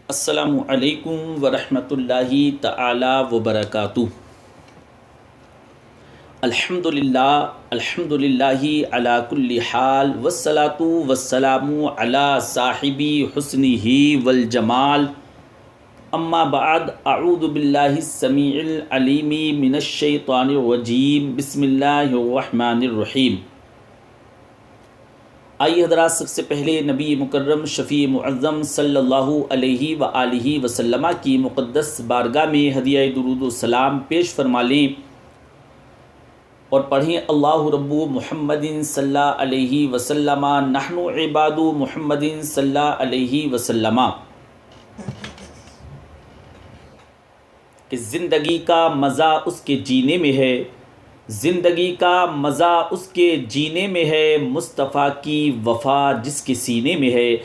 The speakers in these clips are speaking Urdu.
السلام علیکم ورحمۃ اللہ تعالی وبرکاتہ۔ الحمد للہ علی کل حال والصلاۃ والسلام علی صاحب حسنہ والجمال، اما بعد، اعوذ باللہ السمیع العلیم من الشیطان الرجیم، بسم اللہ الرحمن الرحیم۔ آئیے حضرات، سب سے پہلے نبی مکرم شفیع معظم صلی اللہ علیہ وآلہ وسلم کی مقدس بارگاہ میں ہدیہ درود و سلام پیش فرما لیں اور پڑھیں اللہ رب محمد صلی اللہ علیہ وسلم نحن عباد محمد صلی اللہ علیہ وسلم، کہ زندگی کا مزہ اس کے جینے میں ہے، زندگی کا مزہ اس کے جینے میں ہے، مصطفیٰ کی وفا جس کے سینے میں ہے،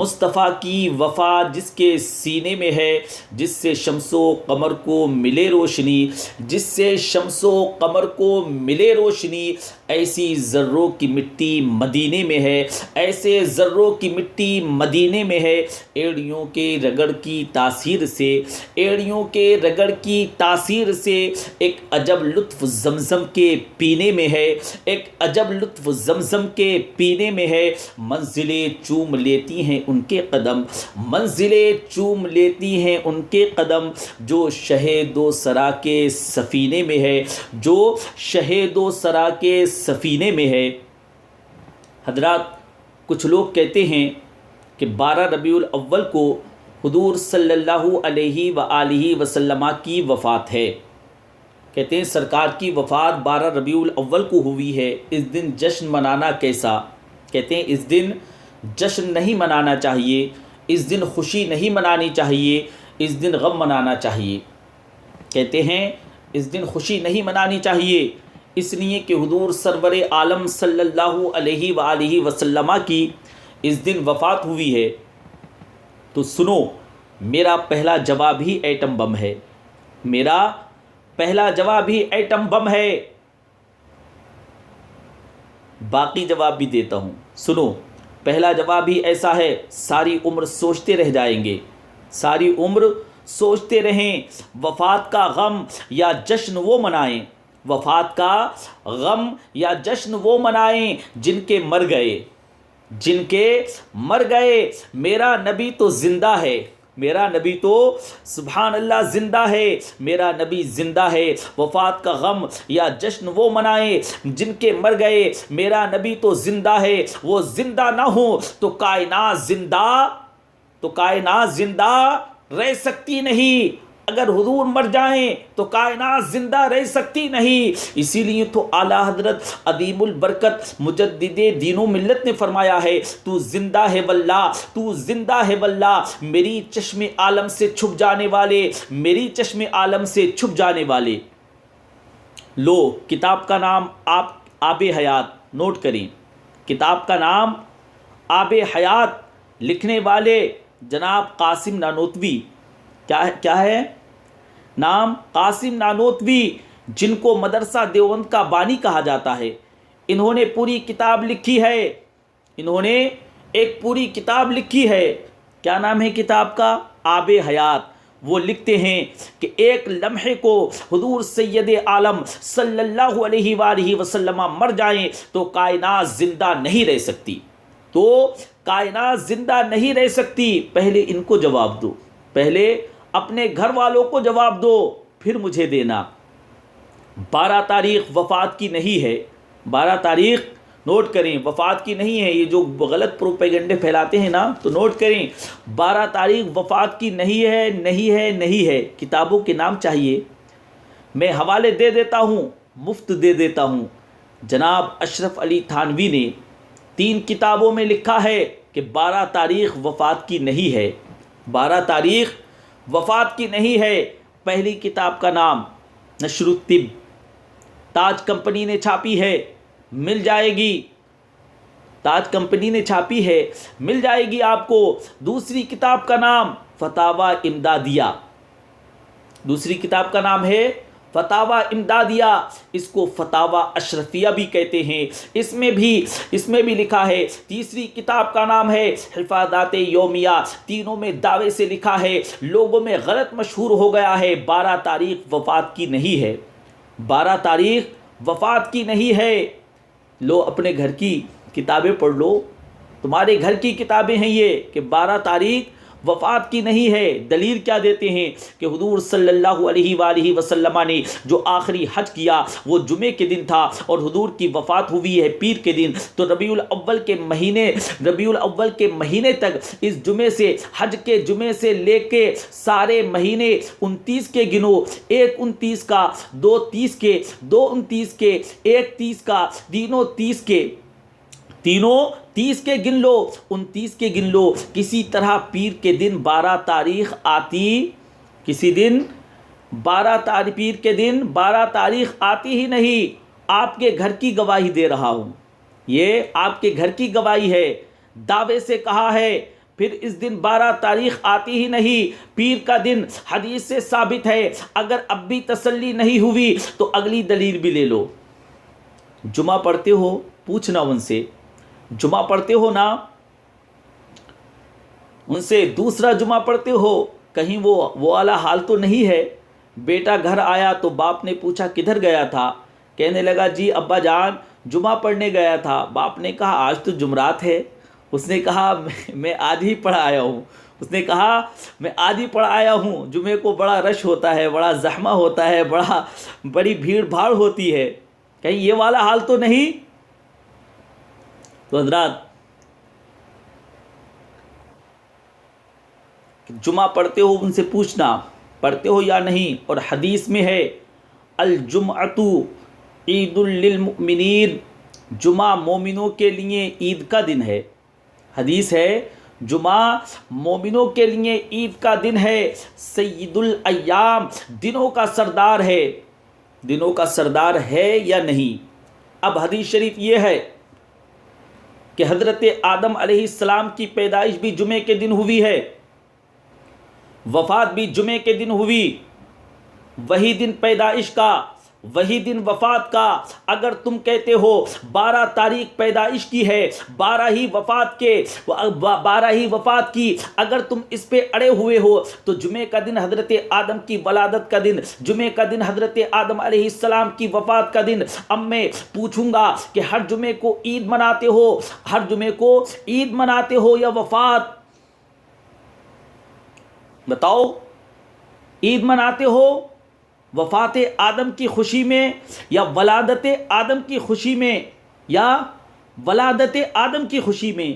مصطفیٰ کی وفا جس کے سینے میں ہے، جس سے شمس و قمر کو ملے روشنی، جس سے شمس و قمر کو ملے روشنی، ایسی ذروں کی مٹی مدینے میں ہے، ایسے ذروں کی مٹی مدینے میں ہے۔ ایڑیوں کے رگڑ کی تاثیر سے، ایڑیوں کے رگڑ کی تاثیر سے ایک عجب لطف زمزم کے پینے میں ہے، ایک عجب لطف زمزم کے پینے میں ہے۔ منزلیں چوم لیتی ہیں ان کے قدم، منزلیں چوم لیتی ہیں ان کے قدم، جو شہد و سرا کے سفینے میں ہے، جو شہد و سرا کے سفینے میں ہے۔ حضرات، کچھ لوگ کہتے ہیں کہ 12 ربیع الاول کو حضور صلی اللہ علیہ وآلہ وسلم کی وفات ہے۔ کہتے ہیں سرکار کی وفات 12 ربیع الاول کو ہوئی ہے، اس دن جشن منانا کیسا؟ کہتے ہیں اس دن جشن نہیں منانا چاہیے، اس دن خوشی نہیں منانی چاہیے، اس دن غم منانا چاہیے۔ کہتے ہیں اس دن خوشی نہیں منانی چاہیے، اس لیے کہ حضور سرور عالم صلی اللہ علیہ وآلہ وسلم کی اس دن وفات ہوئی ہے۔ تو سنو، میرا پہلا جواب ہی ایٹم بم ہے، میرا پہلا جواب ہی ایٹم بم ہے۔ باقی جواب بھی دیتا ہوں، سنو۔ پہلا جواب ہی ایسا ہے، ساری عمر سوچتے رہ جائیں گے، ساری عمر سوچتے رہیں۔ وفات کا غم یا جشن وہ منائیں، وفات کا غم یا جشن وہ منائیں جن کے مر گئے، جن کے مر گئے۔ میرا نبی تو زندہ ہے، میرا نبی تو سبحان اللہ زندہ ہے، میرا نبی زندہ ہے۔ وفات کا غم یا جشن وہ منائیں جن کے مر گئے، میرا نبی تو زندہ ہے۔ وہ زندہ نہ ہو تو کائنات زندہ رہ سکتی نہیں، اگر حضور مر جائیں تو کائنات زندہ رہ سکتی نہیں۔ اسی لیے تو اعلیٰ حضرت عظیم البرکت مجدد دین و ملت نے فرمایا ہے، تو زندہ ہے واللہ، تو زندہ ہے واللہ، میری چشم عالم سے چھپ جانے والے، میری چشم عالم سے چھپ جانے والے۔ لو، کتاب کا نام آب حیات، نوٹ کریں، کتاب کا نام آب حیات، لکھنے والے جناب قاسم نانوتوی۔ کیا ہے نام؟ قاسم نانوتوی، جن کو مدرسہ دیوبند کا بانی کہا جاتا ہے۔ انہوں نے پوری کتاب لکھی ہے، انہوں نے ایک پوری کتاب لکھی ہے۔ کیا نام ہے کتاب کا؟ آب حیات۔ وہ لکھتے ہیں کہ ایک لمحے کو حضور سید عالم صلی اللہ علیہ وآلہ وسلم مر جائیں تو کائنات زندہ نہیں رہ سکتی، تو کائنات زندہ نہیں رہ سکتی۔ پہلے ان کو جواب دو، پہلے اپنے گھر والوں کو جواب دو، پھر مجھے دینا۔ 12 تاریخ وفات کی نہیں ہے، 12 تاریخ نوٹ کریں، وفات کی نہیں ہے۔ یہ جو غلط پروپیگنڈے پھیلاتے ہیں نا، تو نوٹ کریں 12 تاریخ وفات کی نہیں ہے، نہیں ہے، نہیں ہے۔ کتابوں کے نام چاہیے، میں حوالے دے دیتا ہوں، مفت دے دیتا ہوں۔ جناب اشرف علی تھانوی نے 3 کتابوں میں لکھا ہے کہ 12 تاریخ وفات کی نہیں ہے، 12 تاریخ وفات کی نہیں ہے۔ پہلی کتاب کا نام نشر الطب، تاج کمپنی نے چھاپی ہے، مل جائے گی، تاج کمپنی نے چھاپی ہے، مل جائے گی آپ کو۔ دوسری کتاب کا نام فتاوی امدادیہ، دوسری کتاب کا نام ہے فتاوی امدادیہ، اس کو فتاوی اشرفیہ بھی کہتے ہیں، اس میں بھی لکھا ہے، تیسری کتاب کا نام ہے حفاظات یومیہ، تینوں میں دعوے سے لکھا ہے، لوگوں میں غلط مشہور ہو گیا ہے 12 تاریخ وفات کی نہیں ہے، 12 تاریخ وفات کی نہیں ہے۔ لو اپنے گھر کی کتابیں پڑھ لو، تمہارے گھر کی کتابیں ہیں یہ کہ 12 تاریخ وفات کی نہیں ہے۔ دلیل کیا دیتے ہیں کہ حضور صلی اللہ علیہ وآلہ وسلم نے جو آخری حج کیا وہ جمعے کے دن تھا، اور حضور کی وفات ہوئی ہے پیر کے دن، تو ربیع الاول کے مہینے تک اس جمعے سے، حج کے جمعے سے لے کے سارے مہینے 29 کے گنو، ایک 29 کا، دو 30 کے، دو 29 کے، ایک 30 کا، تینوں 30 کے، تینوں 30 کے گن لو، 29 کے گن لو۔ کسی طرح پیر کے دن 12 تاریخ آتی، کسی دن 12 تاریخ، پیر کے دن 12 تاریخ آتی ہی نہیں۔ آپ کے گھر کی گواہی دے رہا ہوں، یہ آپ کے گھر کی گواہی ہے، دعوے سے کہا ہے۔ پھر اس دن 12 تاریخ آتی ہی نہیں، پیر کا دن حدیث سے ثابت ہے۔ اگر اب بھی تسلی نہیں ہوئی تو اگلی دلیل بھی لے لو۔ جمعہ پڑھتے ہو، پوچھنا ان سے، جمعہ پڑھتے ہو نا، ان سے دوسرا جمعہ پڑھتے ہو، کہیں وہ والا حال تو نہیں ہے؟ بیٹا گھر آیا تو باپ نے پوچھا کدھر گیا تھا، کہنے لگا جی ابا جان جمعہ پڑھنے گیا تھا۔ باپ نے کہا آج تو جمعرات ہے، اس نے کہا میں آج ہی پڑھ آیا ہوں، اس نے کہا میں آج ہی پڑھ آیا ہوں، جمعے کو بڑا رش ہوتا ہے، بڑا زحمہ ہوتا ہے، بڑی بھیڑ بھاڑ ہوتی ہے، کہیں یہ والا حال تو نہیں؟ تو حضرات جمعہ پڑھتے ہو، ان سے پوچھنا پڑھتے ہو یا نہیں۔ اور حدیث میں ہے الجمعۃ عید للمؤمنین، جمعہ مومنوں کے لیے عید کا دن ہے۔ حدیث ہے جمعہ مومنوں کے لیے عید کا دن ہے، سید الایام، دنوں کا سردار ہے، دنوں کا سردار ہے یا نہیں؟ اب حدیث شریف یہ ہے کہ حضرت آدم علیہ السلام کی پیدائش بھی جمعے کے دن ہوئی ہے، وفات بھی جمعے کے دن ہوئی، وہی دن پیدائش کا، وہی دن وفات کا۔ اگر تم کہتے ہو 12 تاریخ پیدائش کی ہے، 12 ہی وفات کی، اگر تم اس پہ اڑے ہوئے ہو تو جمعے کا دن حضرت آدم کی ولادت کا دن، جمعے کا دن حضرت آدم علیہ السلام کی وفات کا دن۔ اب میں پوچھوں گا کہ ہر جمعے کو عید مناتے ہو، ہر جمعے کو عید مناتے ہو یا وفات؟ بتاؤ، عید مناتے ہو وفات آدم کی خوشی میں یا ولادت آدم کی خوشی میں، یا ولادت آدم کی خوشی میں؟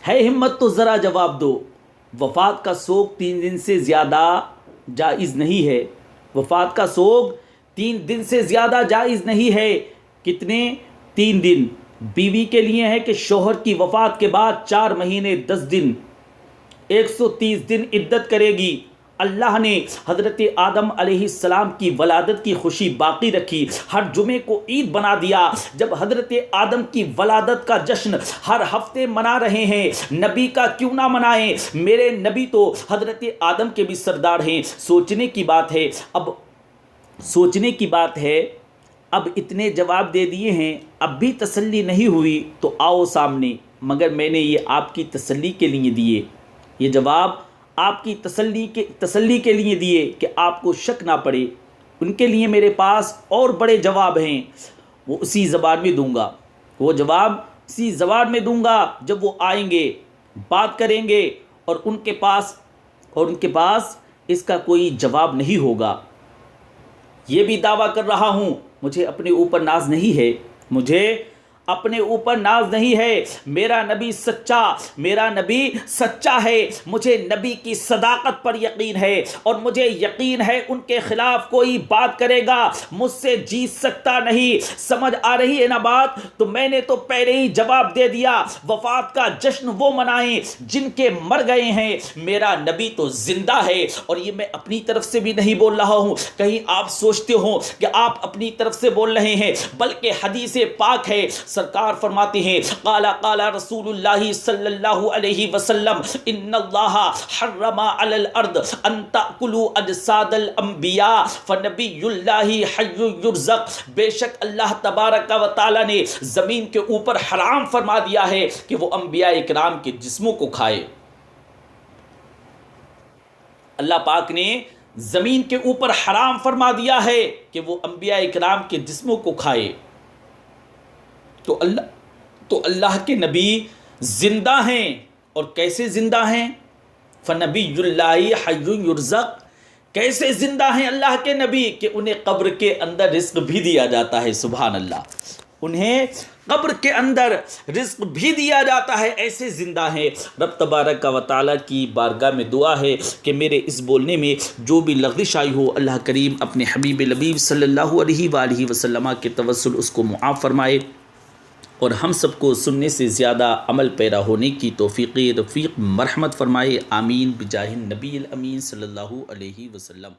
ہے ہمت تو ذرا جواب دو۔ وفات کا سوگ 3 دن سے زیادہ جائز نہیں ہے، وفات کا سوگ 3 دن سے زیادہ جائز نہیں ہے۔ کتنے؟ 3 دن۔ بیوی کے لیے ہے کہ شوہر کی وفات کے بعد 4 مہینے 10 دن 130 دن عدت کرے گی۔ اللہ نے حضرت آدم علیہ السلام کی ولادت کی خوشی باقی رکھی، ہر جمعے کو عید بنا دیا۔ جب حضرت آدم کی ولادت کا جشن ہر ہفتے منا رہے ہیں، نبی کا کیوں نہ منائیں؟ میرے نبی تو حضرت آدم کے بھی سردار ہیں۔ سوچنے کی بات ہے، اب سوچنے کی بات ہے، اب اتنے جواب دے دیے ہیں، اب بھی تسلی نہیں ہوئی تو آؤ سامنے، مگر میں نے یہ آپ کی تسلی کے لیے دیے، یہ جواب آپ کی تسلی کے لیے دیے کہ آپ کو شک نہ پڑے۔ ان کے لیے میرے پاس اور بڑے جواب ہیں، وہ اسی زبان میں دوں گا، وہ جواب اسی زبان میں دوں گا جب وہ آئیں گے، بات کریں گے، اور ان کے پاس اس کا کوئی جواب نہیں ہوگا۔ یہ بھی دعویٰ کر رہا ہوں، مجھے اپنے اوپر ناز نہیں ہے، مجھے اپنے اوپر ناز نہیں ہے، میرا نبی سچا ہے، مجھے نبی کی صداقت پر یقین ہے، اور مجھے یقین ہے ان کے خلاف کوئی بات کرے گا مجھ سے جیت سکتا نہیں۔ سمجھ آ رہی ہے نا بات؟ تو میں نے تو پہلے ہی جواب دے دیا، وفات کا جشن وہ منائیں جن کے مر گئے ہیں، میرا نبی تو زندہ ہے۔ اور یہ میں اپنی طرف سے بھی نہیں بول رہا ہوں، کہیں آپ سوچتے ہو کہ آپ اپنی طرف سے بول رہے ہیں، بلکہ حدیث پاک ہے سرکار فرماتے ہیں قال قال رسول اللہ صلی اللہ علیہ وسلم ان اللہ حرم علی الارض ان تاکلوا اجساد الانبیاء فنبی اللہ حی یرزق، بے شک اللہ تبارک و تعالی نے زمین کے اوپر حرام فرما دیا ہے کہ وہ انبیاء اکرام کے جسموں کو کھائے۔ اللہ پاک نے زمین کے اوپر حرام فرما دیا ہے کہ وہ انبیاء اکرام کے جسموں کو کھائے۔ تو اللہ کے نبی زندہ ہیں، اور کیسے زندہ ہیں؟ فنبی اللہ حی یرزق، کیسے زندہ ہیں اللہ کے نبی کہ انہیں قبر کے اندر رزق بھی دیا جاتا ہے۔ سبحان اللہ، انہیں قبر کے اندر رزق بھی دیا جاتا ہے، ایسے زندہ ہیں۔ رب تبارک و تعالیٰ کی بارگاہ میں دعا ہے کہ میرے اس بولنے میں جو بھی لغزش آئی ہو، اللہ کریم اپنے حبیب لبیب صلی اللہ علیہ وآلہ وسلم کے توسل اس کو معاف فرمائے، اور ہم سب کو سننے سے زیادہ عمل پیرا ہونے کی توفیق رفیق مرحمت فرمائے۔ آمین بجاہ النبی الامین صلی اللہ علیہ وسلم۔